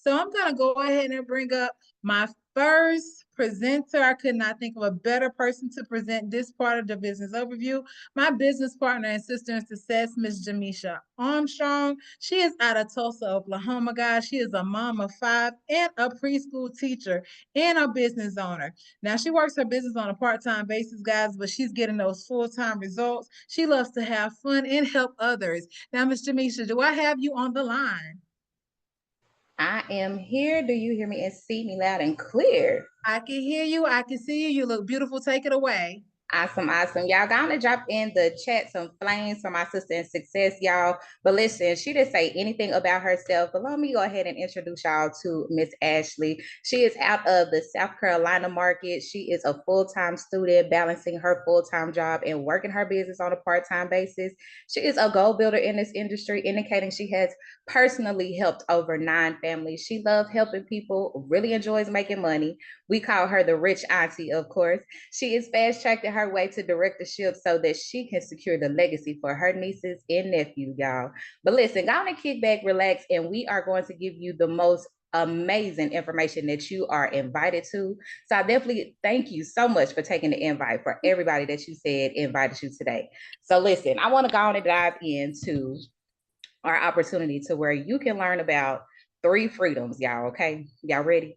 So I'm going to go ahead and bring up my first presenter. I could not think of a better person to present this part of the business overview. My business partner and sister in success, Miss Jamisha Armstrong. She is out of Tulsa, Oklahoma, guys. She is a mom of 5 and a preschool teacher and a business owner. Now, she works her business on a part-time basis, guys, but she's getting those full-time results. She loves to have fun and help others. Now, Miss Jamisha, do I have you on the line? I am here. Do you hear me and see me loud and clear? I can hear you. I can see you. You look beautiful. Take it away. Awesome, awesome. Y'all gonna drop in the chat some flames for my sister in success, y'all. But listen, she didn't say anything about herself. But let me go ahead and introduce y'all to Miss Ashley. She is out of the South Carolina market. She is a full-time student, balancing her full-time job and working her business on a part-time basis. She is a goal builder in this industry, indicating she has personally helped over 9 families. She loves helping people, really enjoys making money. We call her the rich auntie, of course. She is fast tracking her way to directorship so that she can secure the legacy for her nieces and nephews, y'all. But listen, go on and kick back, relax, and we are going to give you the most amazing information that you are invited to. So I definitely thank you so much for taking the invite, for everybody that you said invited you today. So listen, I want to go on and dive into our opportunity to where you can learn about 3 freedoms, y'all. Okay, y'all ready?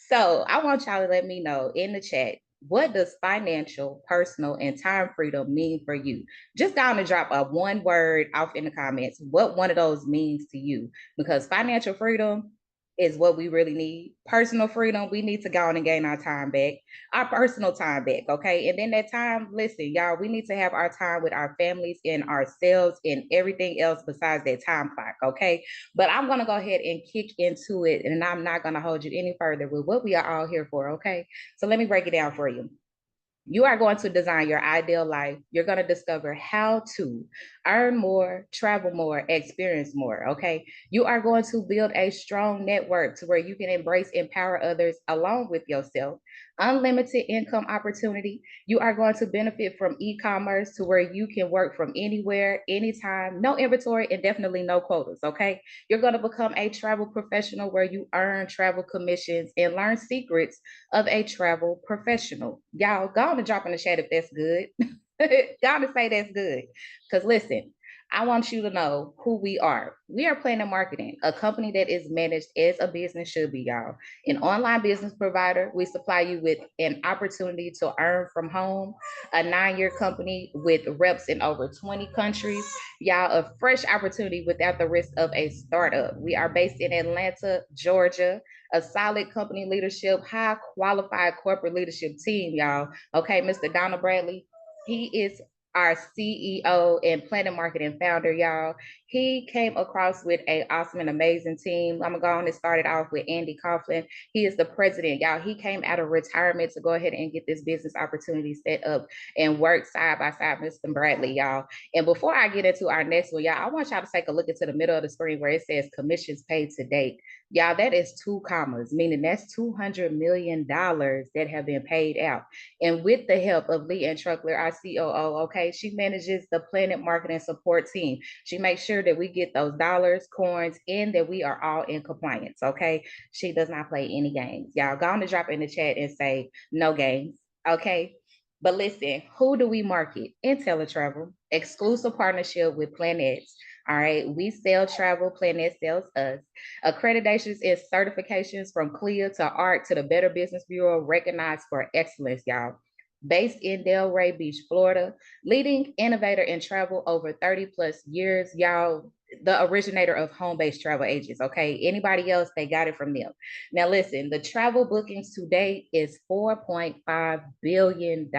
So I want y'all to let me know in the chat, what does financial, personal, and time freedom mean for you? Just down and drop a 1 word off in the comments what one of those means to you, because financial freedom is what we really need. Personal freedom, we need to go on and gain our time back, our personal time back, okay? And then that time, listen, y'all, we need to have our time with our families and ourselves and everything else besides that time clock, okay? But I'm gonna go ahead and kick into it, and I'm not gonna hold you any further with what we are all here for, okay? So let me break it down for you. You are going to design your ideal life. You're going to discover how to earn more, travel more, experience more. Okay. You are going to build a strong network to where you can embrace, empower others along with yourself. Unlimited income opportunity. You are going to benefit from e-commerce to where you can work from anywhere, anytime, no inventory, and definitely no quotas. Okay. You're going to become a travel professional where you earn travel commissions and learn secrets of a travel professional. Y'all, go on and drop in the chat if that's good. Go on and say that's good. Because listen, I want you to know who we are. We are Planet Marketing, a company that is managed as a business should be, y'all. An online business provider. We supply you with an opportunity to earn from home, a 9-year company with reps in over 20 countries. Y'all, a fresh opportunity without the risk of a startup. We are based in Atlanta, Georgia, a solid company leadership, high qualified corporate leadership team, y'all. Okay, Mr. Donald Bradley, he is our CEO and Planet Marketing founder, y'all. He came across with an awesome and amazing team. I'm gonna go on and start it off with Andy Coughlin. He is the president, y'all. He came out of retirement to go ahead and get this business opportunity set up and work side by side with Mr. Bradley, y'all. And before I get into our next one, y'all, I want y'all to take a look into the middle of the screen where it says commissions paid to date. Y'all, that is 2 commas, meaning that's $200 million that have been paid out. And with the help of Lee Ann Truckler, our COO, okay, she manages the Planet Marketing support team. She makes sure that we get those dollars, coins, and that we are all in compliance, okay? She does not play any games. Y'all, go on to drop in the chat and say no games, okay? But listen, who do we market? IntelliTravel, exclusive partnership with Planets. All right, we sell travel, Planet sells us. Accreditations and certifications from CLIA to ARC to the Better Business Bureau, recognized for excellence, y'all. Based in Delray Beach, Florida, leading innovator in travel over 30 plus years, y'all, the originator of home-based travel agents, okay? Anybody else, they got it from them. Now listen, the travel bookings to date is $4.5 billion,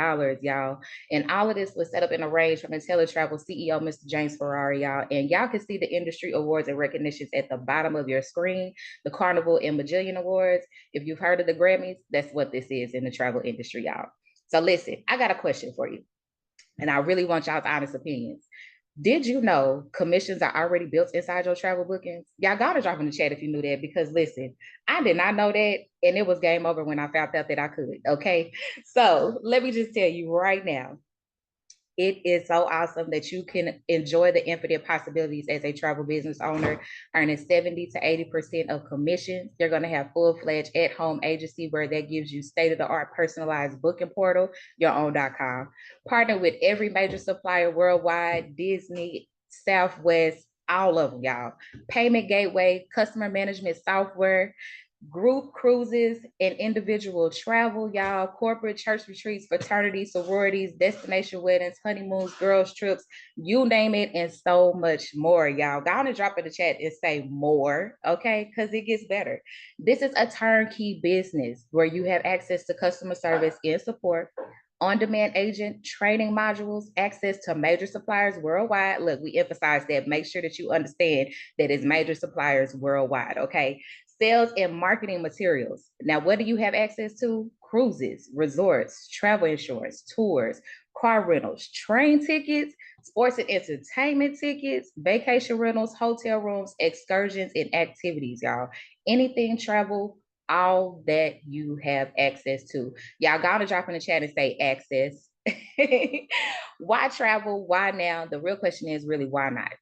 y'all. And all of this was set up in a range from IntelliTravel CEO, Mr. James Ferrari, y'all. And y'all can see the industry awards and recognitions at the bottom of your screen, the Carnival and Magellan Awards. If you've heard of the Grammys, that's what this is in the travel industry, y'all. So listen, I got a question for you, and I really want y'all's honest opinions. Did you know commissions are already built inside your travel bookings? Y'all gotta drop in the chat if you knew that, because listen, I did not know that, and it was game over when I found out that I could, okay? So let me just tell you right now, It is so awesome that you can enjoy the infinite possibilities as a travel business owner, earning 70 to 80% of commissions. You're going to have full-fledged at-home agency where that gives you state-of-the-art personalized booking portal, yourown.com. Partner with every major supplier worldwide, Disney, Southwest, all of them, y'all. Payment gateway, customer management software, group cruises and individual travel, y'all, corporate church retreats, fraternities, sororities, destination weddings, honeymoons, girls trips, you name it, and so much more, y'all. Go on and drop in the chat and say more, okay? Because it gets better. This is a turnkey business where you have access to customer service and support, on-demand agent training modules, access to major suppliers worldwide. Look, we emphasize that. Make sure that you understand that it's major suppliers worldwide, okay? Sales and marketing materials. Now, what do you have access to? Cruises, resorts, travel insurance, tours, car rentals, train tickets, sports and entertainment tickets, vacation rentals, hotel rooms, excursions, and activities, y'all. Anything travel, all that you have access to. Y'all gotta drop in the chat and say access. Why travel? Why now? The real question is really why not?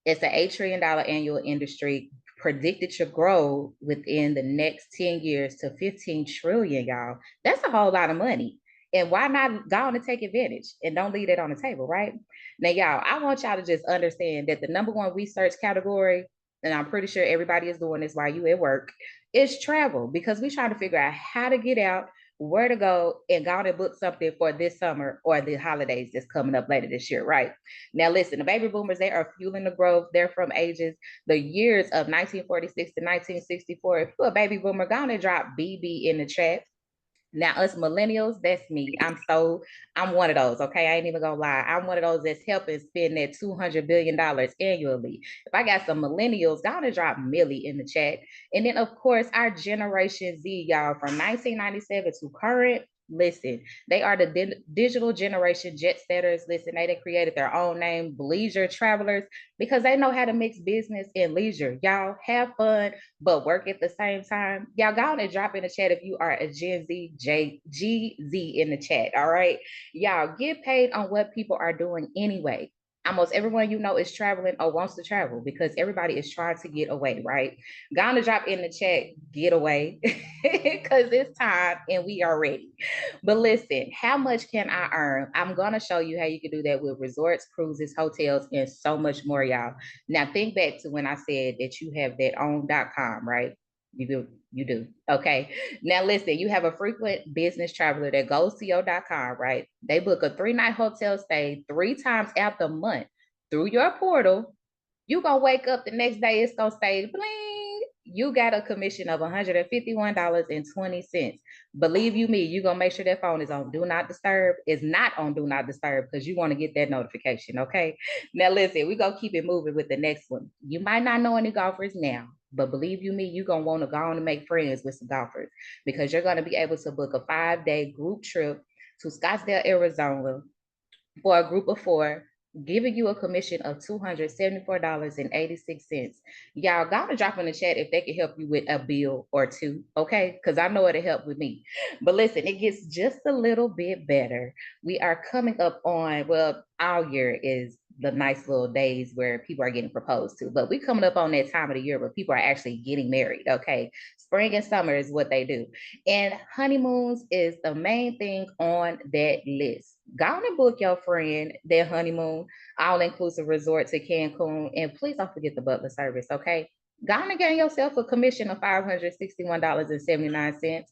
It's an $8 trillion annual industry predicted to grow within the next 10 years to 15 trillion, y'all. That's a whole lot of money. And why not go on and take advantage and don't leave it on the table, right? Now, y'all, I want y'all to just understand that the number one research category, and I'm pretty sure everybody is doing this while you at work, is travel, because we try to figure out how to get out, where to go, and go on and book something for this summer or the holidays that's coming up later this year, right? Now, listen, the baby boomers, they are fueling the growth. They're from ages, the years of 1946 to 1964. If you're a baby boomer, go on and drop BB in the chat. Now, us millennials, that's me. I'm one of those, okay? I ain't even gonna lie. I'm one of those that's helping spend that $200 billion annually. If I got some millennials, go on and drop Millie in the chat. And then, of course, our Generation Z, y'all, from 1997 to current, listen, they are the digital generation jet setters. Listen, they done created their own name, leisure travelers, because they know how to mix business and leisure. Y'all have fun, but work at the same time. Y'all go on and drop in the chat if you are a Gen Z, GZ in the chat. All right. Y'all get paid on what people are doing anyway. Almost everyone you know is traveling or wants to travel because everybody is trying to get away, right? Go on and drop in the chat, get away, because it's time and we are ready. But listen, how much can I earn? I'm going to show you how you can do that with resorts, cruises, hotels, and so much more, y'all. Now, think back to when I said that you have that own.com, right? You do. Okay. Now, listen, you have a frequent business traveler that goes to your.com, right? They book a 3-night hotel stay 3 times out the month through your portal. You gonna wake up the next day, it's gonna say bling. You got a commission of $151.20. Believe you me, you're gonna make sure that phone is on do not disturb. It's not on do not disturb because you want to get that notification. Okay. Now listen, we're gonna keep it moving with the next one. You might not know any golfers now, but believe you me, you're gonna want to go on and make friends with some golfers because you're gonna be able to book a 5-day group trip to Scottsdale, Arizona for a group of 4, giving you a commission of $274.86. Y'all gotta drop in the chat if they can help you with a bill or two, okay? Because I know it'll help with me. But listen, it gets just a little bit better. We are coming up on, well, our year is the nice little days where people are getting proposed to, but we coming up on that time of the year where people are actually getting married, okay? Spring and summer is what they do. And honeymoons is the main thing on that list. Go on and book your friend their honeymoon, all-inclusive resort to Cancun, and please don't forget the butler service, okay? Go on and gain yourself a commission of $561.79.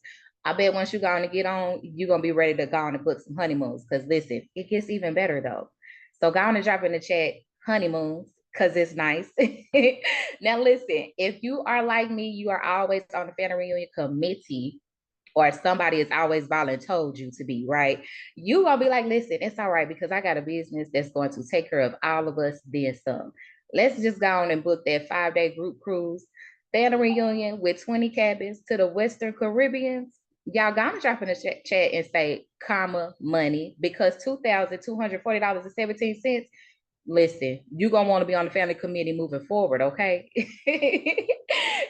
I bet once you go on and get on, you're going to be ready to go on and book some honeymoons because listen, it gets even better though. So go on and drop in the chat honeymoons because it's nice. Now listen, if you are like me, you are always on the family reunion committee, or somebody has always volunteered you to be, right? You gonna be like, listen, it's all right because I got a business that's going to take care of all of us, then some. Let's just go on and book that 5-day group cruise, family reunion with 20 cabins to the Western Caribbean. Y'all gonna drop in the chat and say, comma, money, because $2,240.17. Listen, you're gonna want to be on the family committee moving forward, okay?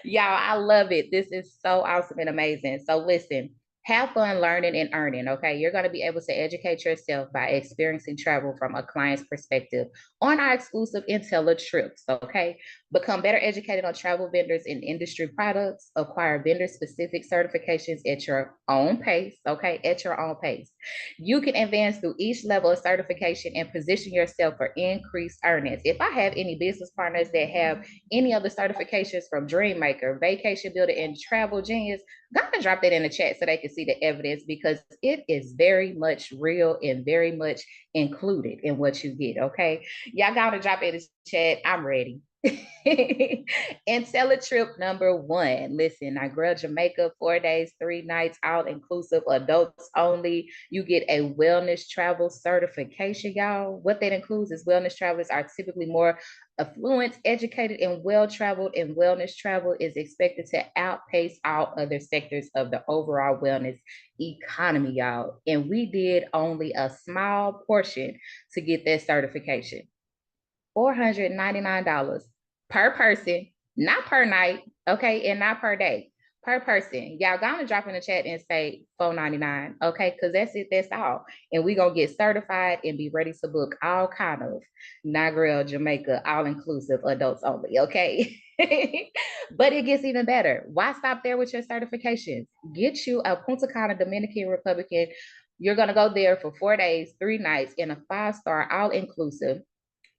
Y'all, I love it. This is so awesome and amazing. So listen, Have fun learning and earning, okay? You're going to be able to educate yourself by experiencing travel from a client's perspective on our exclusive Intella trips, okay? Become better educated on travel vendors and industry products. Acquire vendor-specific certifications at your own pace, okay? At your own pace. You can advance through each level of certification and position yourself for increased earnings. If I have any business partners that have any of the certifications from Dreammaker, Vacation Builder, and Travel Genius, go ahead and drop that in the chat so they can see the evidence, because it is very much real and very much included in what you get, okay? Y'all got to drop it in the chat. I'm ready. Intellitrip number 1. Listen, I grilled Jamaica, 4 days, 3 nights, all inclusive, adults only. You get a wellness travel certification, y'all. What that includes is wellness travelers are typically more affluent, educated, and well-traveled, and wellness travel is expected to outpace all other sectors of the overall wellness economy, y'all. And we did only a small portion to get that certification. $499 per person, not per night, okay, and not per day, per person. Y'all gonna drop in the chat and say $499, okay, because that's it, that's all. And we gonna get certified and be ready to book all kind of Negril, Jamaica, all inclusive, adults only, okay? But it gets even better. Why stop there with your certifications? Get you a Punta Cana Dominican Republican. You're gonna go there for 4 days, 3 nights in a 5-star all inclusive.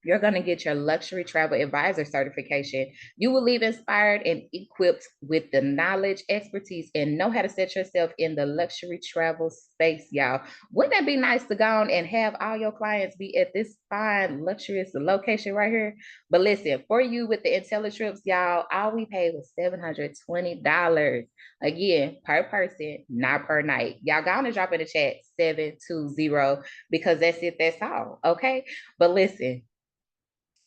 You're going to get your luxury travel advisor certification. You will leave inspired and equipped with the knowledge, expertise, and know how to set yourself in the luxury travel space, y'all. Wouldn't that be nice to go on and have all your clients be at this fine, luxurious location right here? But listen, for you with the IntelliTrips, y'all, all we paid was $720. Again, per person, not per night. Y'all go on and drop in the chat 720, because that's it, that's all, okay? But listen,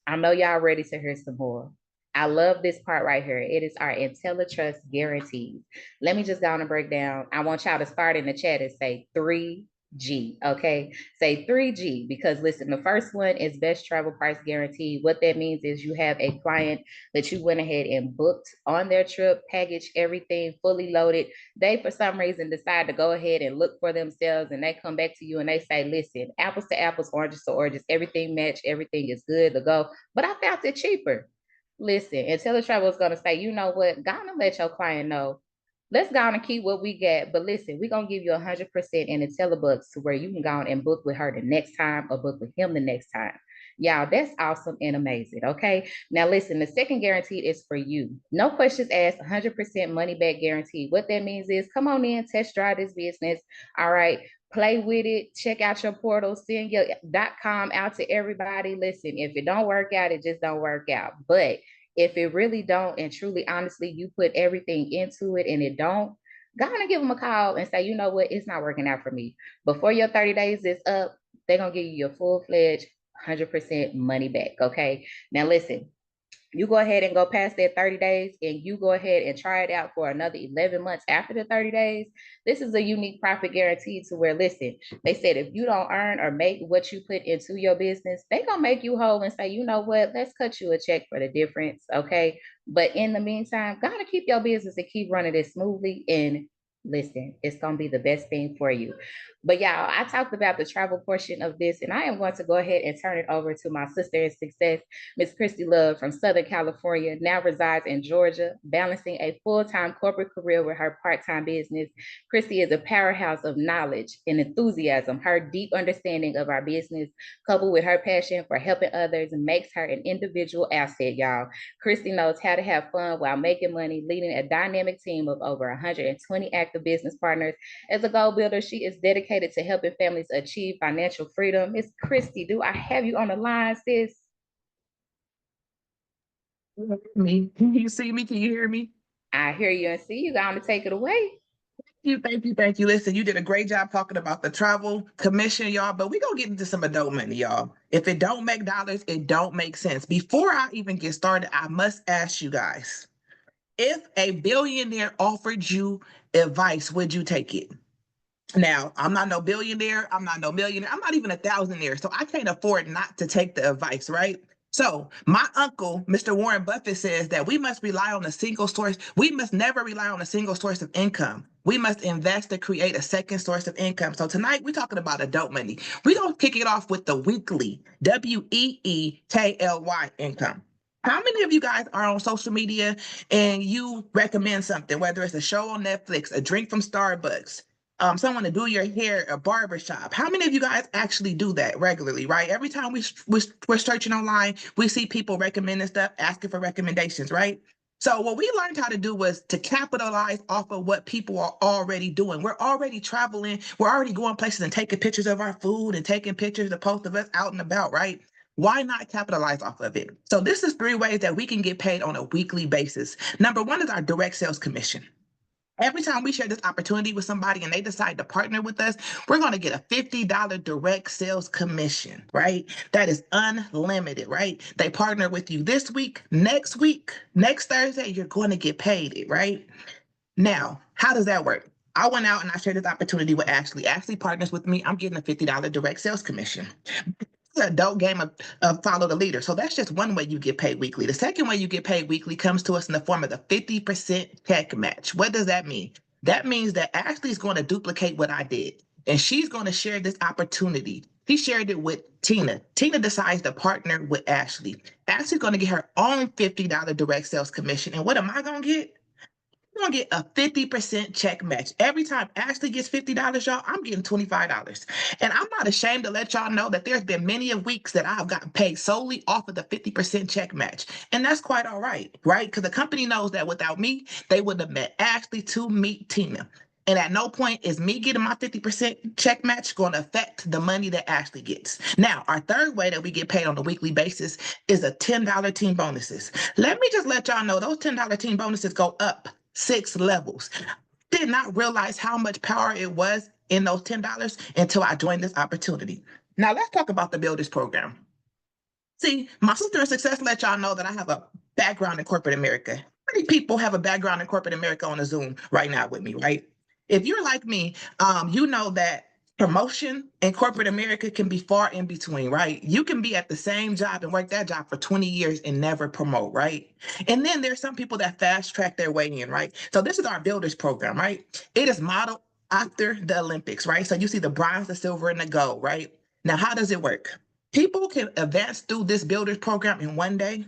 I know y'all ready to hear some more. I love this part right here. It is our IntelliTrust guarantees. Let me just go on and break down. I want y'all to start in the chat and say 3G, okay? Say 3G, because listen, the first one is best travel price guarantee. What that means is you have a client that you went ahead and booked on their trip, packaged everything, fully loaded. They, for some reason, decide to go ahead and look for themselves, and they come back to you and they say, listen, apples to apples, oranges to oranges, everything match, everything is good to go, but I found it cheaper. Listen, IntelliTravel is going to say, you know what, go on and let your client know. Let's go on and keep what we get. But listen, we're going to give you 100% in IntelliBucks to where you can go on and book with her the next time or book with him the next time. Y'all, that's awesome and amazing, okay? Now, listen, the second guarantee is for you. No questions asked, 100% money back guarantee. What that means is, come on in, test drive this business, all right? Play with it, check out your portal, send your .com out to everybody. Listen, if it don't work out, it just don't work out. But if it really don't, and truly, honestly, you put everything into it and it don't, go on and give them a call and say, you know what, it's not working out for me. Before your 30 days is up, they're going to give you your full-fledged 100% money back, okay? Now, listen, you go ahead and go past that 30 days and you go ahead and try it out for another 11 months after the 30 days. This is a unique profit guarantee to where, listen, they said if you don't earn or make what you put into your business, they gonna make you whole and say, you know what, let's cut you a check for the difference, okay? But in the meantime, gotta keep your business and keep running it smoothly, and listen, it's gonna be the best thing for you. But y'all, I talked about the travel portion of this, and I am going to go ahead and turn it over to my sister in success, Miss Christy Love from Southern California, now resides in Georgia, balancing a full-time corporate career with her part-time business. Christy is a powerhouse of knowledge and enthusiasm. Her deep understanding of our business, coupled with her passion for helping others, makes her an individual asset, y'all. Christy knows how to have fun while making money, leading a dynamic team of over 120 active business partners. As a goal builder, she is dedicated to helping families achieve financial freedom. Miss Christy, do I have you on the line, sis? Me. Can you see me? Can you hear me? I hear you and see you. Going to take it away. Thank you. Listen, you did a great job talking about the travel commission, y'all, but we're gonna get into some adult money, y'all. If it don't make dollars, it don't make sense. Before I even get started, I must ask you guys, if a billionaire offered you advice, would you take it? Now, I'm not no billionaire, I'm not no millionaire, I'm not even a thousandaire, so I can't afford not to take the advice, right? So my uncle, Mr. Warren Buffett, says that we must rely on a single source. We must never rely on a single source of income. We must invest to create a second source of income. So tonight we're talking about adult money. We're gonna kick it off with the weekly WEEKLY income. How many of you guys are on social media and you recommend something, whether it's a show on Netflix, a drink from Starbucks, someone to do your hair, a barber shop? How many of you guys actually do that regularly, right? Every time we're searching online, we see people recommending stuff, asking for recommendations, right? So what we learned how to do was to capitalize off of what people are already doing. We're already traveling. We're already going places and taking pictures of our food and taking pictures of post of us out and about, right? Why not capitalize off of it? So this is 3 ways that we can get paid on a weekly basis. Number one is our direct sales commission. Every time we share this opportunity with somebody and they decide to partner with us, we're going to get a $50 direct sales commission, right? That is unlimited, right? They partner with you this week, next Thursday, you're going to get paid it, right? Now, how does that work? I went out and I shared this opportunity with Ashley. Ashley partners with me. I'm getting a $50 direct sales commission. It's an adult game of follow the leader. So that's just one way you get paid weekly. The second way you get paid weekly comes to us in the form of the 50% check match. What does that mean? That means that Ashley's going to duplicate what I did, and she's going to share this opportunity. He shared it with Tina. Tina decides to partner with Ashley. Ashley's going to get her own $50 direct sales commission. And what am I going to get? You're gonna get a 50% check match. Every time Ashley gets $50, y'all, I'm getting $25. And I'm not ashamed to let y'all know that there's been many of weeks that I've gotten paid solely off of the 50% check match. And that's quite all right? Because the company knows that without me, they wouldn't have met Ashley to meet Tina. And at no point is me getting my 50% check match going to affect the money that Ashley gets. Now, our third way that we get paid on a weekly basis is a $10 team bonuses. Let me just let y'all know those $10 team bonuses go up 6 levels. Did not realize how much power it was in those $10 until I joined this opportunity. Now let's talk about the Builders Program. See, my sister in success let y'all know that I have a background in corporate America. Many people have a background in corporate America on the Zoom right now with me, right? If you're like me, you know that promotion in corporate America can be far in between, right? You can be at the same job and work that job for 20 years and never promote, right? And then there's some people that fast track their way in, right? So this is our Builders Program, right? It is modeled after the Olympics, right? So you see the bronze, the silver, and the gold, right? Now, how does it work? People can advance through this Builders Program in one day.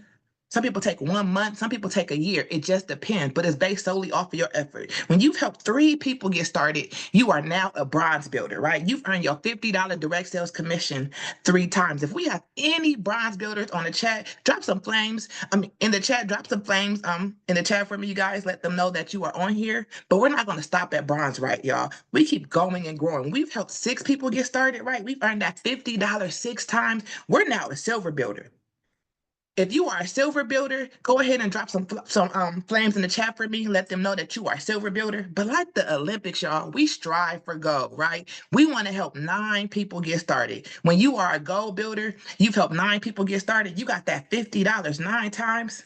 Some people take 1 month, some people take a year. It just depends, but it's based solely off of your effort. When you've helped 3 people get started, you are now a bronze builder, right? You've earned your $50 direct sales commission 3 times. If we have any bronze builders on the chat, drop some flames. In the chat, drop some flames in the chat for me, you guys. Let them know that you are on here. But we're not going to stop at bronze, right, y'all? We keep going and growing. We've helped 6 people get started, right? We've earned that $50 6 times. We're now a silver builder. If you are a silver builder, go ahead and drop some flames in the chat for me. Let them know that you are a silver builder. But like the Olympics, y'all, we strive for gold, right? We want to help 9 people get started. When you are a gold builder, you've helped 9 people get started. You got that $50 9 times.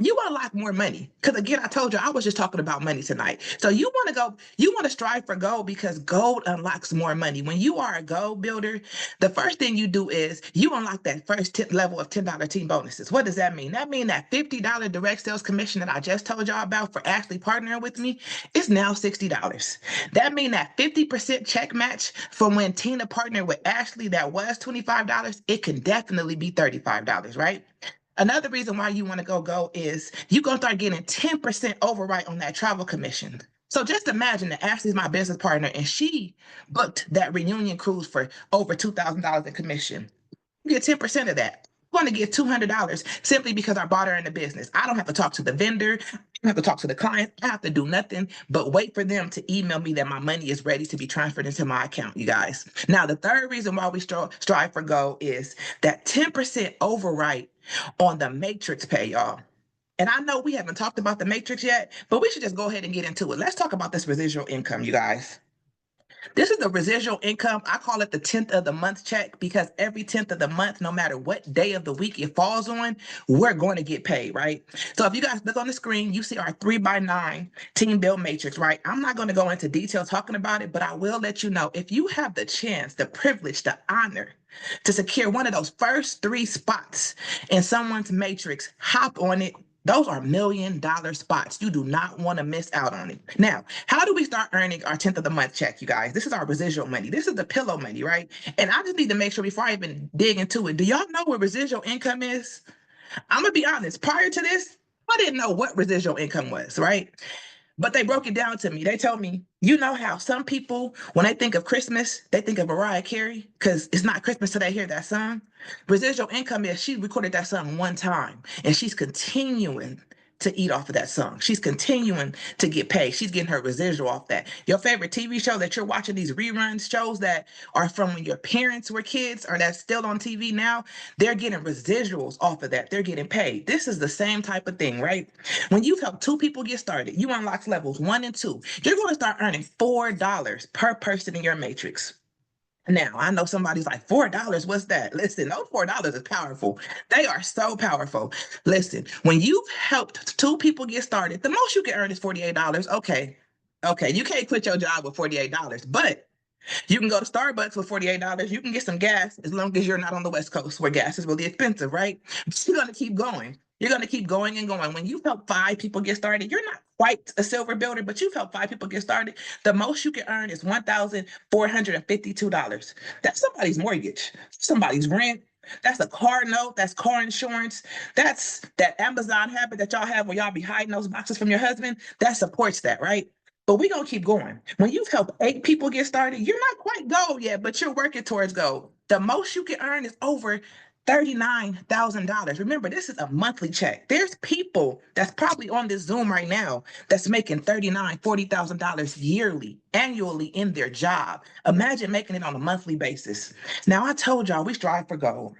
You unlock more money. Because again, I told you I was just talking about money tonight. So you want to strive for gold because gold unlocks more money. When you are a gold builder, the first thing you do is you unlock that first level of $10 team bonuses. What does that mean? That means that $50 direct sales commission that I just told y'all about for actually partnering with me is now $60. That means that 50% check match from when Tina partnered with Ashley that was $25, it can definitely be $35, right? Another reason why you want to go is you're going to start getting 10% override on that travel commission. So just imagine that Ashley's my business partner and she booked that reunion cruise for over $2,000 in commission. You get 10% of that. I'm going to get $200 simply because I brought her in the business. I don't have to talk to the vendor. I don't have to talk to the client. I have to do nothing but wait for them to email me that my money is ready to be transferred into my account, you guys. Now, the third reason why we strive for gold is that 10% override on the matrix pay, y'all. And I know we haven't talked about the matrix yet, but we should just go ahead and get into it. Let's talk about this residual income, you guys. This is the residual income. I call it the 10th of the month check because every 10th of the month, no matter what day of the week it falls on, we're going to get paid, right? So if you guys look on the screen, you see our 3x9 team build matrix, right? I'm not going to go into detail talking about it, but I will let you know if you have the chance, the privilege, the honor to secure one of those first 3 spots in someone's matrix, hop on it. Those are $1 million spots. You do not want to miss out on it. Now, how do we start earning our 10th of the month check, you guys? This is our residual money. This is the pillow money, right? And I just need to make sure before I even dig into it, do y'all know what residual income is? I'm going to be honest. Prior to this, I didn't know what residual income was, right? But they broke it down to me. They told me, you know how some people, when they think of Christmas, they think of Mariah Carey because it's not Christmas till they hear that song. Residual income is she recorded that song one time and she's continuing to eat off of that song. She's continuing to get paid. She's getting her residual off that. Your favorite TV show that you're watching, these reruns shows that are from when your parents were kids or that's still on TV now, they're getting residuals off of that. They're getting paid. This is the same type of thing, right? When you've helped 2 people get started, you unlock levels 1 and 2. You're going to start earning $4 per person in your matrix. Now, I know somebody's like, $4, what's that? Listen, those $4 is powerful. They are so powerful. Listen, when you've helped 2 people get started, the most you can earn is $48. Okay. Okay, you can't quit your job with $48, but you can go to Starbucks for $48. You can get some gas as long as you're not on the West Coast where gas is really expensive, right? But you're going to keep going. You're going to keep going and going. When you've helped 5 people get started, you're not quite a silver builder, but you've helped 5 people get started. The most you can earn is $1,452. That's somebody's mortgage, somebody's rent. That's a car note. That's car insurance. That's that Amazon habit that y'all have where y'all be hiding those boxes from your husband. That supports that, right? But we're going to keep going. When you've helped 8 people get started, you're not quite gold yet, but you're working towards gold. The most you can earn is over $39,000. Remember, this is a monthly check. There's people that's probably on this Zoom right now that's making $39,000, $40,000 yearly, annually in their job. Imagine making it on a monthly basis. Now, I told y'all we strive for gold.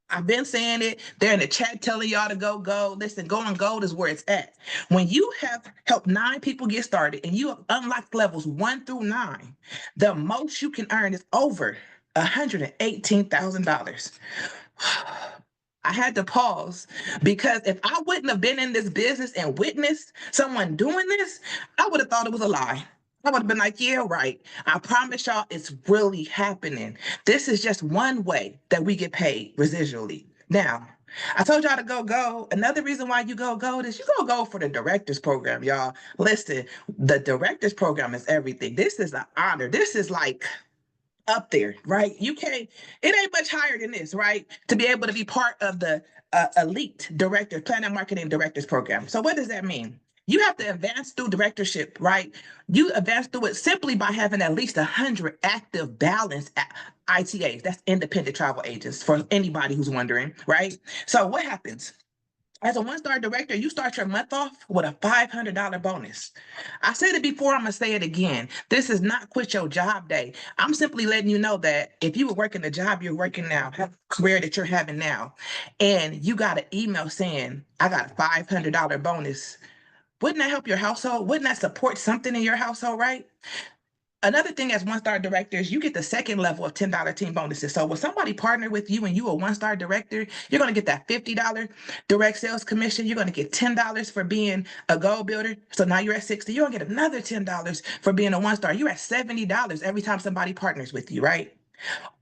I've been saying it. They're in the chat telling y'all to go gold. Listen, going gold is where it's at. When you have helped 9 people get started and you have unlocked levels 1 through 9, the most you can earn is over $118,000. I had to pause because if I wouldn't have been in this business and witnessed someone doing this, I would have thought it was a lie. I would have been like, yeah, right. I promise y'all it's really happening. This is just one way that we get paid residually. Now, I told y'all to go gold. Another reason why you go gold is you go gold for the director's program, y'all. Listen, the director's program is everything. This is an honor. This is like up there, right? You can't, it ain't much higher than this, right? To be able to be part of the elite director, planet marketing directors program. So what does that mean? You have to advance through directorship, right? You advance through it simply by having at least 100 active balanced ITAs. That's independent travel agents for anybody who's wondering, right? So what happens? As a 1-star director, you start your month off with a $500 bonus. I said it before, I'm going to say it again. This is not quit your job day. I'm simply letting you know that if you were working the job you're working now, career that you're having now, and you got an email saying, I got a $500 bonus, wouldn't that help your household? Wouldn't that support something in your household, right? Another thing as 1-star directors, you get the second level of $10 team bonuses. So when somebody partner with you and you a 1-star director, you're going to get that $50 direct sales commission. You're going to get $10 for being a goal builder. So now you're at 60. You're going to get another $10 for being a 1-star. You're at $70 every time somebody partners with you, right?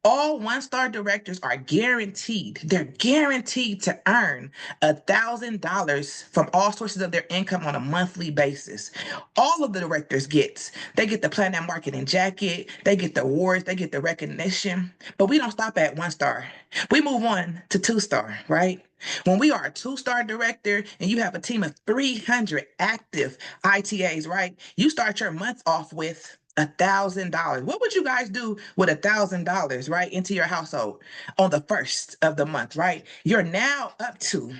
All 1-star directors are guaranteed, they're guaranteed to earn $1,000 from all sources of their income on a monthly basis. All of the directors they get the Planet Marketing jacket, they get the awards, they get the recognition, but we don't stop at 1-star. We move on to 2-star, right? When we are a 2-star director and you have a team of 300 active ITAs, right? You start your month off with $1,000. What would you guys do with $1,000, right, into your household on the first of the month, right? You're now up to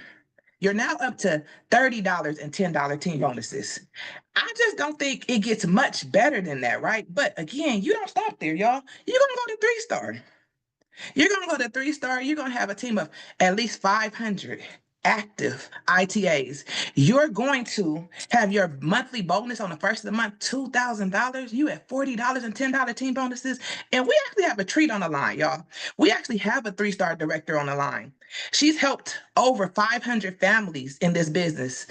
$30 and $10 team bonuses. I just don't think it gets much better than that, right? But again, you don't stop there, y'all. You're gonna go to 3-star. You're going to go to 3-star. You're going to have a team of at least 500 active ITAs. You're going to have your monthly bonus on the first of the month, $2,000. You at $40 and $10 team bonuses. And we actually have a treat on the line, y'all. We actually have a 3-star director on the line. She's helped over 500 families in this business.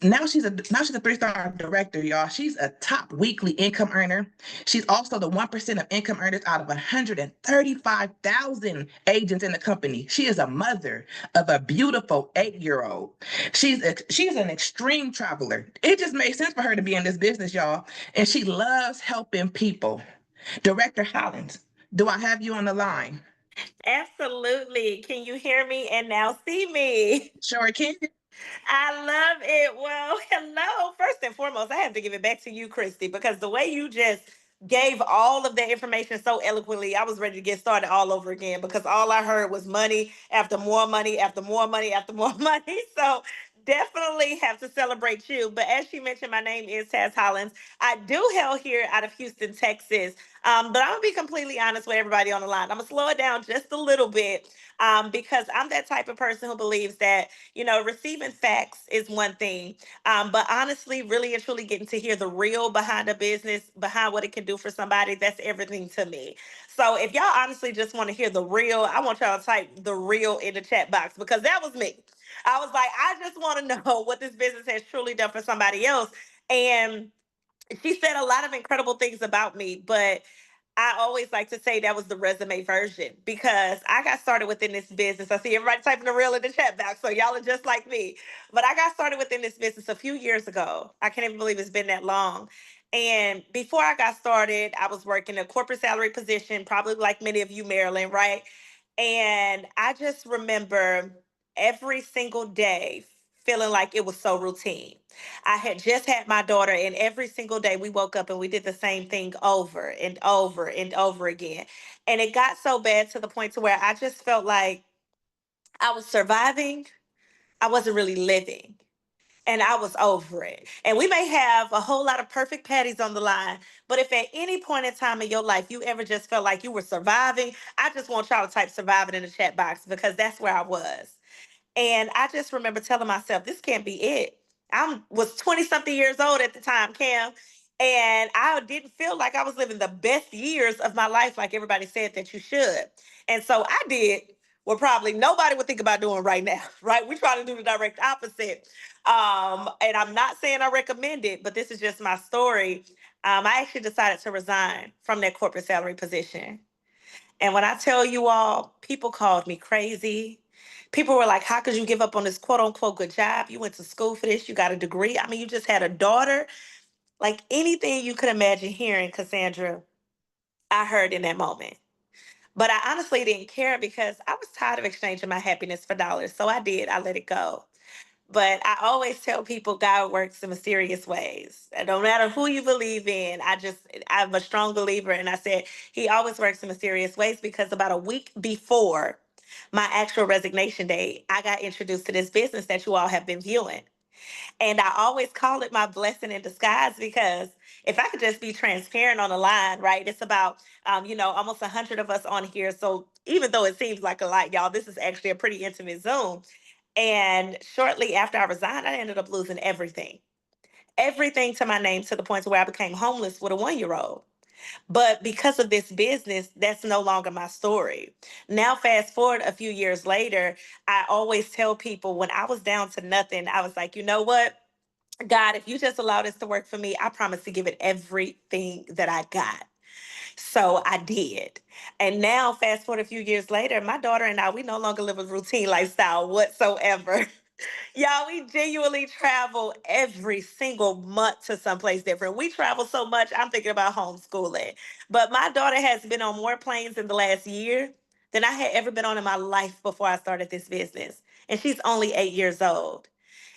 Now she's a 3-star director, y'all. She's a top weekly income earner. She's also the 1% of income earners out of 135,000 agents in the company. She is a mother of a beautiful 8-year-old. She's an extreme traveler. It just made sense for her to be in this business, y'all. And she loves helping people. Director Hollins, do I have you on the line? Absolutely. Can you hear me and now see me? Sure can. I love it. Well, hello. First and foremost, I have to give it back to you, Christy, because the way you just gave all of the information so eloquently, I was ready to get started all over again because all I heard was money after more money after more money after more money. So definitely have to celebrate you. But as she mentioned, my name is Taz Hollins. I do hail here out of Houston, Texas. But I'm gonna be completely honest with everybody on the line. I'm gonna slow it down just a little bit because I'm that type of person who believes that receiving facts is one thing, but honestly, really and truly getting to hear the real behind a business, behind what it can do for somebody, that's everything to me. So if y'all honestly just want to hear the real, I want y'all to type the real in the chat box because that was me. I was like, I just want to know what this business has truly done for somebody else. And she said a lot of incredible things about me, but I always like to say that was the resume version because I got started within this business. I see everybody typing the real in the chat box, so y'all are just like me. But I got started within this business a few years ago. I can't even believe it's been that long. And before I got started, I was working a corporate salary position, probably like many of you, Maryland, right? And I just remember every single day feeling like it was so routine. I had just had my daughter, and every single day we woke up and we did the same thing over and over and over again. And it got so bad to the point to where I just felt like I was surviving. I wasn't really living. And I was over it. And we may have a whole lot of perfect patties on the line, but if at any point in time in your life you ever just felt like you were surviving, I just want y'all to type surviving in the chat box because that's where I was. And I just remember telling myself, this can't be it. I was 20 something years old at the time, Cam, and I didn't feel like I was living the best years of my life like everybody said that you should. And so I did what probably nobody would think about doing right now, right? We try to do the direct opposite. And I'm not saying I recommend it, but this is just my story. I actually decided to resign from that corporate salary position. And when I tell you all, people called me crazy. People were like, how could you give up on this quote unquote good job? You went to school for this, you got a degree. I mean, you just had a daughter. Like anything you could imagine hearing, Cassandra, I heard in that moment. But I honestly didn't care because I was tired of exchanging my happiness for dollars. So I did, I let it go. But I always tell people God works in mysterious ways. And no matter who you believe in, I'm a strong believer. And I said, He always works in mysterious ways because about a week before my actual resignation date, I got introduced to this business that you all have been viewing. And I always call it my blessing in disguise because if I could just be transparent on the line, right? It's about, almost 100 of us on here. So even though it seems like a lot, y'all, this is actually a pretty intimate Zoom. And shortly after I resigned, I ended up losing everything to my name to the point to where I became homeless with a 1 year old. But because of this business, that's no longer my story. Now, fast forward a few years later, I always tell people when I was down to nothing, I was like, you know what? God, if you just allow this to work for me, I promise to give it everything that I got. So I did. And now, fast forward a few years later, my daughter and I, we no longer live a routine lifestyle whatsoever. Y'all, we genuinely travel every single month to someplace different. We travel so much, I'm thinking about homeschooling. But my daughter has been on more planes in the last year than I had ever been on in my life before I started this business. And she's only 8 years old.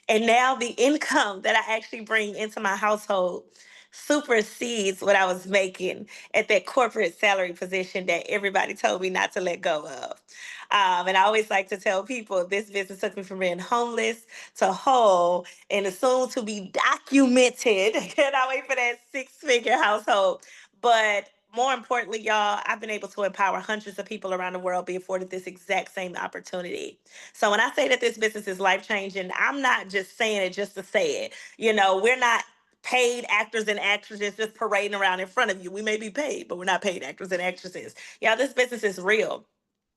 And now the income that I actually bring into my household supersedes what I was making at that corporate salary position that everybody told me not to let go of. And I always like to tell people this business took me from being homeless to whole and is soon to be documented. Cannot wait for that 6-figure household. But more importantly, y'all, I've been able to empower hundreds of people around the world be afforded this exact same opportunity. So when I say that this business is life changing, I'm not just saying it just to say it. We're not paid actors and actresses just parading around in front of you. We may be paid, but we're not paid actors and actresses. Yeah, this business is real.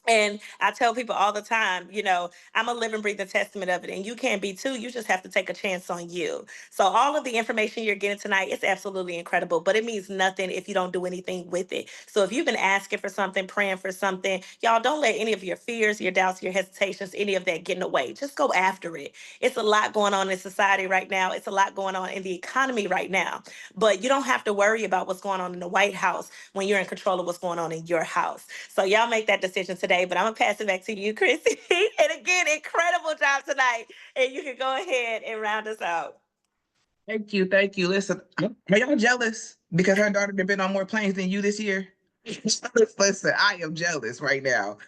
And I tell people all the time, you know, I'm a living, breathing testament of it, and you can be too. You just have to take a chance on you. So, all of the information you're getting tonight is absolutely incredible, but it means nothing if you don't do anything with it. So, if you've been asking for something, praying for something, y'all don't let any of your fears, your doubts, your hesitations, any of that get in the way. Just go after it. It's a lot going on in society right now, it's a lot going on in the economy right now, but you don't have to worry about what's going on in the White House when you're in control of what's going on in your house. So y'all make that decision today, but I'm gonna pass it back to you, Chrissy. And again, incredible job tonight. And you can go ahead and round us out. Thank you, thank you. Listen, are y'all jealous because her daughter has been on more planes than you this year? Listen, I am jealous right now.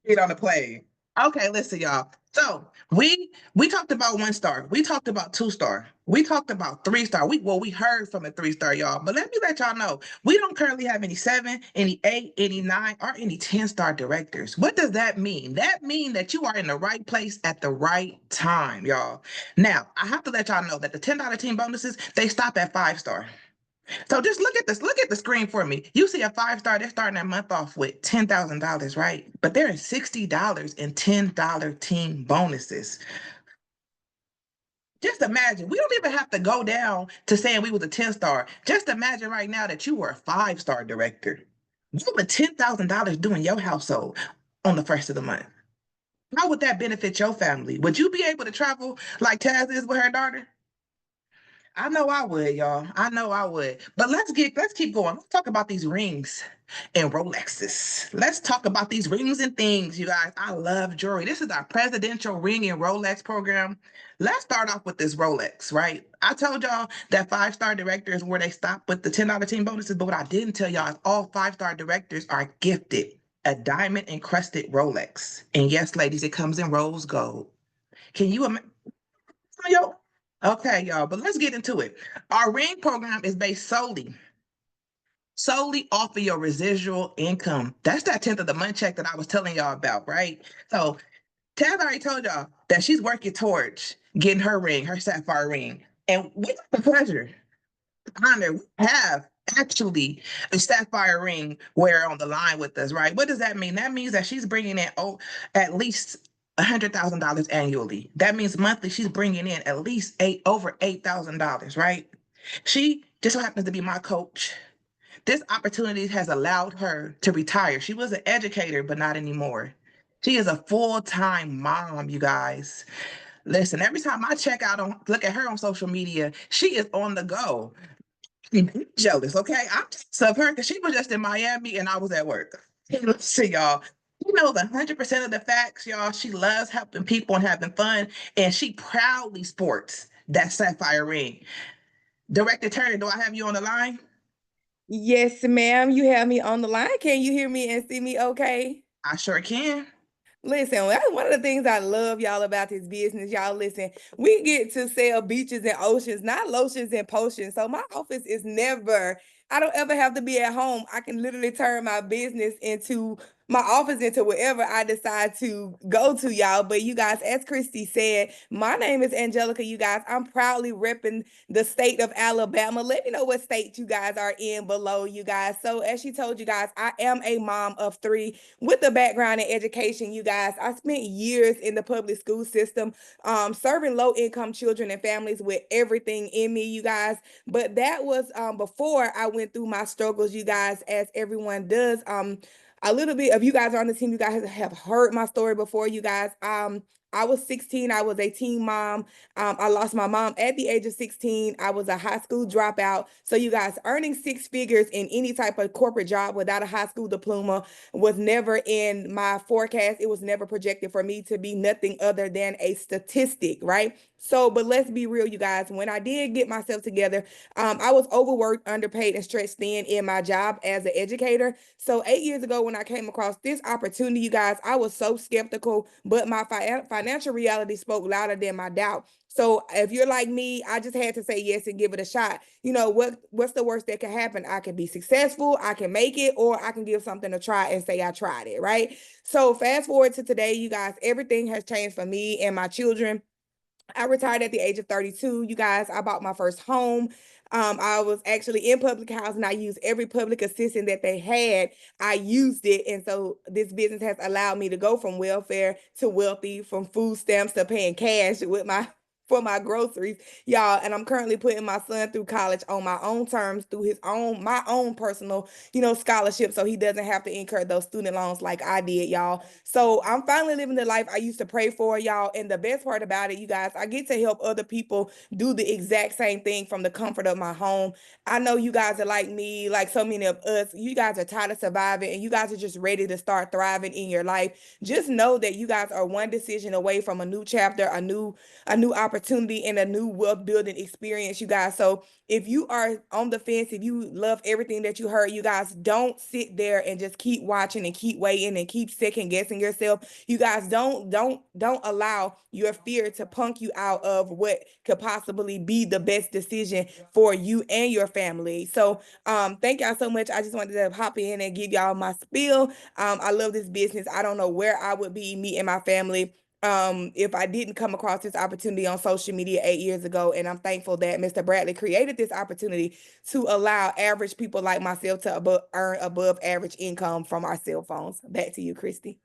Get on the plane. Okay, listen, y'all. So we talked about 1 star. We talked about 2 star. We talked about 3 star. We heard from a 3 star, y'all. But let me let y'all know we don't currently have any 7, any 8, any 9, or any 10 star directors. What does that mean? That means that you are in the right place at the right time, y'all. Now I have to let y'all know that the $10 team bonuses they stop at 5 star. So just look at this. Look at the screen for me. You see a 5 star, they're starting that month off with $10,000, right? But they're in $60 in $10 team bonuses. Just imagine, we don't even have to go down to saying we was a 10 star. Just imagine right now that you were a 5 star director. What would $10,000 do in your household on the first of the month? How would that benefit your family? Would you be able to travel like Taz is with her daughter? I know I would, y'all. I know I would. But let's keep going. Let's talk about these rings and Rolexes. Let's talk about these rings and things, you guys. I love jewelry. This is our presidential ring and Rolex program. Let's start off with this Rolex, right? I told y'all that 5 star director is where they stop with the $10 team bonuses, but what I didn't tell y'all is all 5 star directors are gifted a diamond encrusted Rolex. And yes, ladies, it comes in rose gold. Can you imagine? Yo, okay, y'all, but let's get into it. Our ring program is based solely off of your residual income. That's that 10th of the month check that I was telling y'all about, right? So Taz already told y'all that she's working towards getting her ring, her sapphire ring. And with the pleasure, honor, we have actually a sapphire ring wearer on the line with us, right? What does that mean? That means that she's bringing in at least $100,000 annually. That means monthly she's bringing in at least over $8,000, right? She just so happens to be my coach. This opportunity has allowed her to retire. She was an educator, but not anymore. She is a full-time mom, you guys. Listen, every time I check out on look at her on social media, she is on the go. Jealous, okay? I'm just of her because she was just in Miami and I was at work. Listen, y'all. She knows 100% of the facts, y'all. She loves helping people and having fun, and she proudly sports that sapphire ring. Director Turner, do I have you on the line? Yes, ma'am. You have me on the line. Can you hear me and see me okay? I sure can. Listen, that's one of the things I love y'all about this business. Y'all listen, we get to sell beaches and oceans, not lotions and potions. So my office is never, I don't ever have to be at home. I can literally turn my business into my office into wherever I decide to go to, y'all. But you guys, as Christy said, my name is Angelica, you guys. I'm proudly repping the state of Alabama. Let me know what state you guys are in below, you guys. So as she told you guys, I am a mom of 3 with a background in education, you guys. I spent years in the public school system, serving low income children and families with everything in me, you guys. But that was before I went through my struggles, you guys, as everyone does. A little bit of you guys are on the team, you guys have heard my story before, you guys. I was 16. I was a teen mom. I lost my mom at the age of 16. I was a high school dropout. So you guys, earning 6 figures in any type of corporate job without a high school diploma was never in my forecast. It was never projected for me to be nothing other than a statistic, right? So, but let's be real, you guys. When I did get myself together, I was overworked, underpaid, and stretched thin in my job as an educator. So 8 years ago, when I came across this opportunity, you guys, I was so skeptical, but my financial reality spoke louder than my doubt. So if you're like me, I just had to say yes and give it a shot. You know, what's the worst that can happen? I can be successful, I can make it, or I can give something a try and say I tried it, right? So fast forward to today, you guys, everything has changed for me and my children. I retired at the age of 32. You guys, I bought my first home. I was actually in public housing. I used every public assistance that they had. I used it. And so this business has allowed me to go from welfare to wealthy, from food stamps to paying cash with my for my groceries, y'all. And I'm currently putting my son through college on my own terms through my own personal, scholarship. So he doesn't have to incur those student loans like I did, y'all. So I'm finally living the life I used to pray for, y'all. And the best part about it, you guys, I get to help other people do the exact same thing from the comfort of my home. I know you guys are like me, like so many of us. You guys are tired of surviving and you guys are just ready to start thriving in your life. Just know that you guys are one decision away from a new chapter, a new opportunity, and a new wealth building experience, you guys. So if you are on the fence, if you love everything that you heard, you guys, don't sit there and just keep watching and keep waiting and keep second guessing yourself. You guys, don't allow your fear to punk you out of what could possibly be the best decision for you and your family. So thank y'all so much. I just wanted to hop in and give y'all my spiel. I love this business. I don't know where I would be, me and my family, if I didn't come across this opportunity on social media 8 years ago. And I'm thankful that Mr. Bradley created this opportunity to allow average people like myself to earn above average income from our cell phones. Back to you, Christy.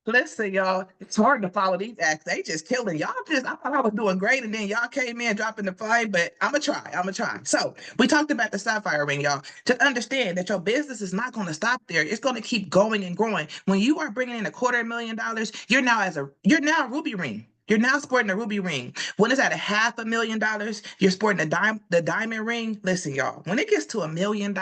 Listen, y'all, it's hard to follow these acts. They just killing y'all. I thought I was doing great, and then y'all came in dropping the flame. But I'm gonna try. I'm gonna try. So we talked about the sapphire ring, y'all. Just understand that your business is not going to stop there. It's going to keep going and growing. When you are bringing in $250,000, you're now a ruby ring. You're now sporting a ruby ring. When it's at $500,000, you're sporting the diamond ring. Listen, y'all. When it gets to $1 million.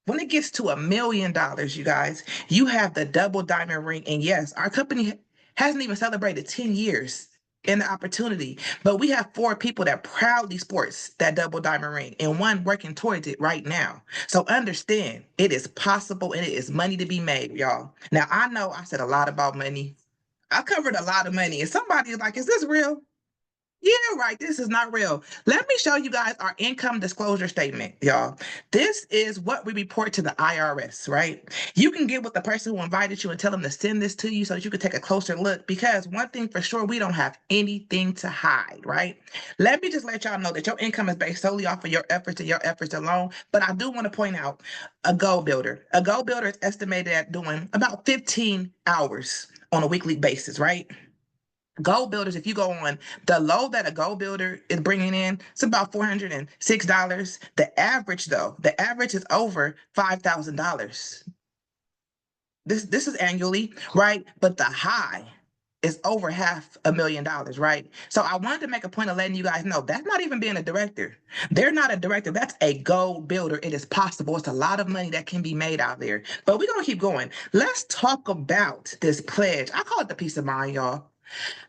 When it gets to $1 million, you guys, you have the double diamond ring. And yes, our company hasn't even celebrated 10 years in the opportunity, but we have 4 people that proudly sports that double diamond ring and one working towards it right now. So understand, it is possible and it is money to be made, y'all. Now, I know I said a lot about money. I covered a lot of money, and somebody is like, is this real? Yeah, right. This is not real. Let me show you guys our income disclosure statement, y'all. This is what we report to the IRS, right? You can get with the person who invited you and tell them to send this to you so that you can take a closer look, because one thing for sure, we don't have anything to hide, right? Let me just let y'all know that your income is based solely off of your efforts and your efforts alone. But I do want to point out a goal builder. A goal builder is estimated at doing about 15 hours on a weekly basis, right? Gold builders, if you go on the low that a gold builder is bringing in, it's about $406. The average is over $5,000. This is annually, right? But the high is over $500,000, right? So I wanted to make a point of letting you guys know that's not even being a director. They're not a director. That's a gold builder. It is possible. It's a lot of money that can be made out there. But we're gonna keep going. Let's talk about this pledge. I call it the peace of mind, y'all.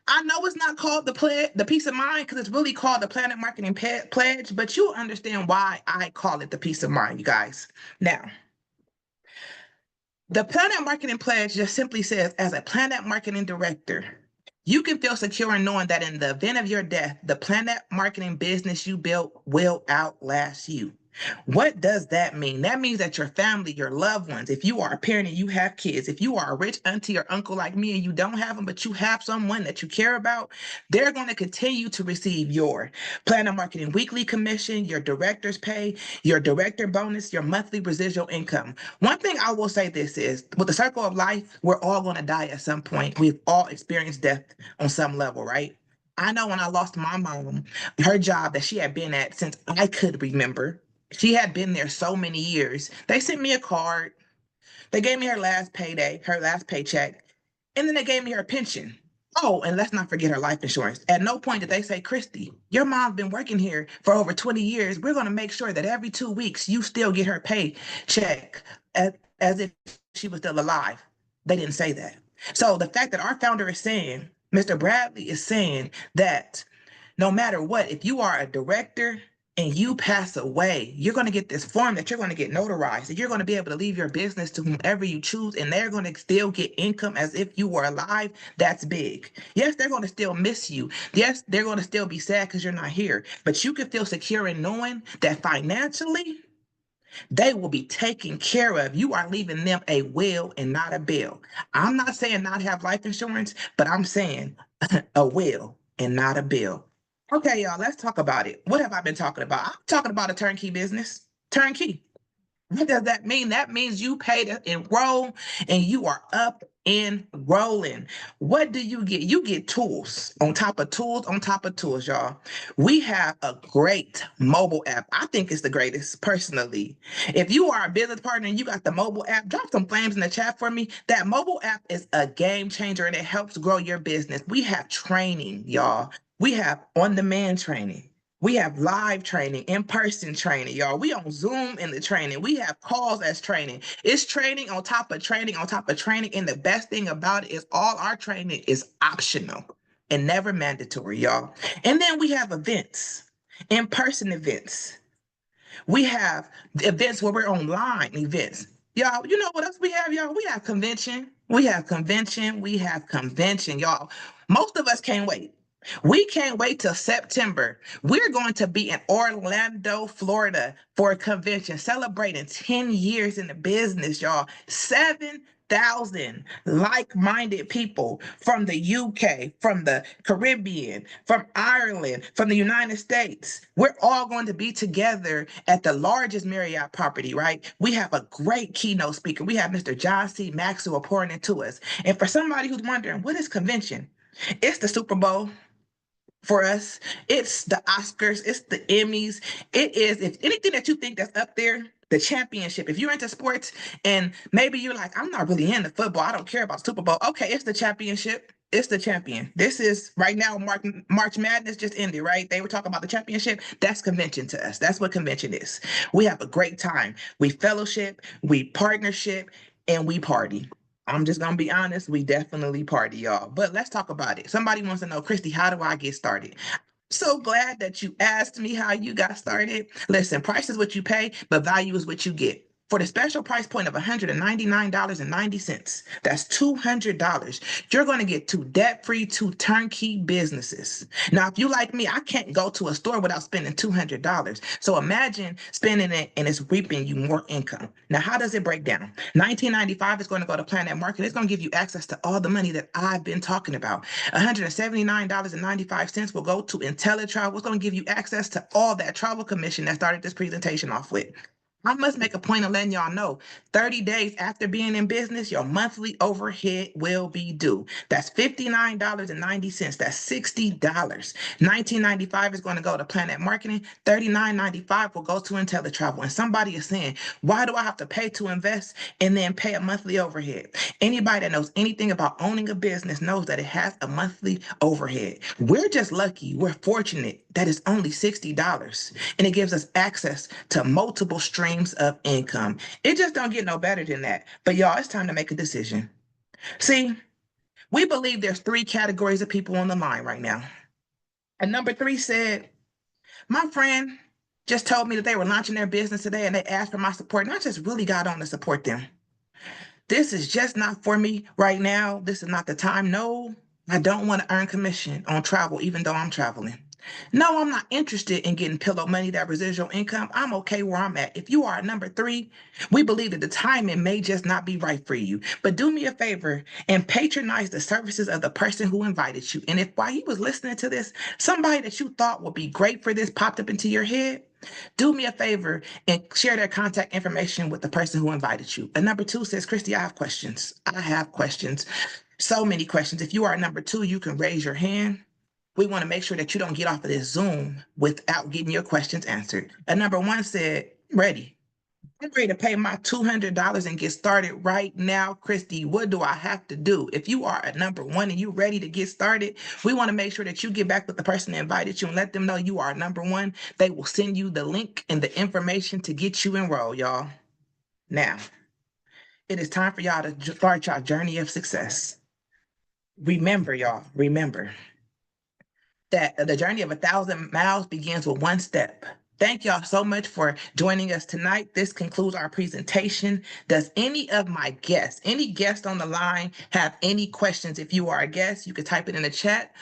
I know it's not called the peace of mind, because it's really called the Planet Marketing Pledge, but you'll understand why I call it the peace of mind, you guys. Now, the Planet Marketing Pledge just simply says, as a Planet Marketing Director, you can feel secure in knowing that in the event of your death, the Planet Marketing business you built will outlast you. What does that mean? That means that your family, your loved ones, if you are a parent and you have kids, if you are a rich auntie or uncle like me and you don't have them, but you have someone that you care about, they're going to continue to receive your Planet Marketing weekly commission, your director's pay, your director bonus, your monthly residual income. One thing I will say this is, with the circle of life, we're all going to die at some point. We've all experienced death on some level, right? I know when I lost my mom, her job that she had been at since I could remember, she had been there so many years. They sent me a card. They gave me her last payday, her last paycheck, and then they gave me her pension. Oh, and let's not forget her life insurance. At no point did they say, Christy, your mom's been working here for over 20 years. We're going to make sure that every 2 weeks you still get her paycheck as if she was still alive. They didn't say that. So the fact that our founder is saying, Mr. Bradley is saying that no matter what, if you are a director and you pass away, you're going to get this form that you're going to get notarized, that you're going to be able to leave your business to whomever you choose, and they're going to still get income as if you were alive. That's big. Yes, they're going to still miss you. Yes, they're going to still be sad because you're not here, but you can feel secure in knowing that financially, They will be taken care of. You are leaving them a will and not a bill. I'm not saying not have life insurance, but I'm saying a will and not a bill. Okay, y'all, let's talk about it. What have I been talking about? I'm talking about a turnkey business. Turnkey. What does that mean? That means you pay to enroll and you are up and rolling. What do you get? You get tools on top of tools on top of tools, y'all. We have a great mobile app. I think it's the greatest personally. If you are a business partner and you got the mobile app, drop some flames in the chat for me. That mobile app is a game changer and it helps grow your business. We have training, y'all. We have on-demand training. We have live training, in-person training, y'all. We on Zoom in the training. We have calls as training. It's training on top of training on top of training. And the best thing about it is all our training is optional and never mandatory, y'all. And then we have events, in-person events. We have events where we're online events. Y'all, you know what else we have, y'all? We have convention. We have convention. We have convention, y'all. Most of us can't wait. We can't wait till September. We're going to be in Orlando, Florida for a convention celebrating 10 years in the business, y'all. 7,000 like-minded people from the UK, from the Caribbean, from Ireland, from the United States. We're all going to be together at the largest Marriott property, right? We have a great keynote speaker. We have Mr. John C. Maxwell pouring into us. And for somebody who's wondering, what is convention? It's the Super Bowl for us. It's the Oscars, it's the Emmys. It is, if anything that you think that's up there, the championship. If you're into sports and maybe you're like, I'm not really into football, I don't care about Super Bowl. Okay, it's the championship. It's the champion. This is right now, March Madness just ended, right? They were talking about the championship. That's convention to us. That's what convention is. We have a great time. We fellowship, we partnership, and we party. I'm just gonna be honest, we definitely party, y'all. But let's talk about it. Somebody wants to know, Christy, how do I get started? So glad that you asked me how you got started. Listen, price is what you pay, but value is what you get. For the special price point of $199.90, that's $200. You're going to get two debt-free, two turnkey businesses. Now, if you like me, I can't go to a store without spending $200. So imagine spending it and it's reaping you more income. Now, how does it break down? $19.95 is going to go to Planet Market. It's going to give you access to all the money that I've been talking about. $179.95 will go to IntelliTravel. It's going to give you access to all that travel commission that started this presentation off with. I must make a point of letting y'all know 30 days after being in business, your monthly overhead will be due. That's $59.90. That's $60. $19.95 is going to go to Planet Marketing. $39.95 will go to IntelliTravel. And somebody is saying, why do I have to pay to invest and then pay a monthly overhead? Anybody that knows anything about owning a business knows that it has a monthly overhead. We're just lucky, we're fortunate that it's only $60 and it gives us access to multiple streams of income. It just don't get no better than that. But y'all, it's time to make a decision. See, we believe there's three categories of people on the line right now. And number three said, my friend just told me that they were launching their business today and they asked for my support. And I just really got on to support them. This is just not for me right now. This is not the time. No, I don't want to earn commission on travel, even though I'm traveling. No, I'm not interested in getting pillow money, that residual income. I'm okay where I'm at. If you are at number three, we believe that the timing may just not be right for you. But do me a favor and patronize the services of the person who invited you. And if while you was listening to this, somebody that you thought would be great for this popped up into your head, do me a favor and share their contact information with the person who invited you. And number two says, Christy, I have questions. I have questions. So many questions. If you are number two, you can raise your hand. We want to make sure that you don't get off of this Zoom without getting your questions answered. And number one said, ready. I'm ready to pay my $200 and get started right now. Christy, what do I have to do? If you are a number one and you ready to get started, we want to make sure that you get back with the person that invited you and let them know you are number one. They will send you the link and the information to get you enrolled, y'all. Now, it is time for y'all to start your journey of success. Remember, y'all, remember that the journey of 1,000 miles begins with one step. Thank y'all so much for joining us tonight. This concludes our presentation. Does any of my guests, any guest on the line, have any questions? If you are a guest, you can type it in the chat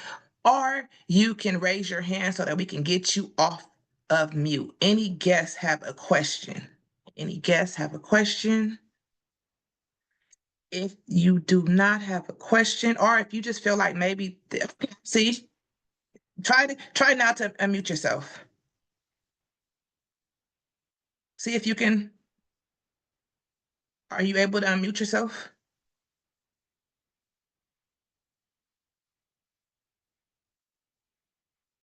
or you can raise your hand so that we can get you off of mute. Any guests have a question? Any guests have a question? If you do not have a question, or if you just feel like maybe, see, try not to unmute yourself. See if you can, are you able to unmute yourself?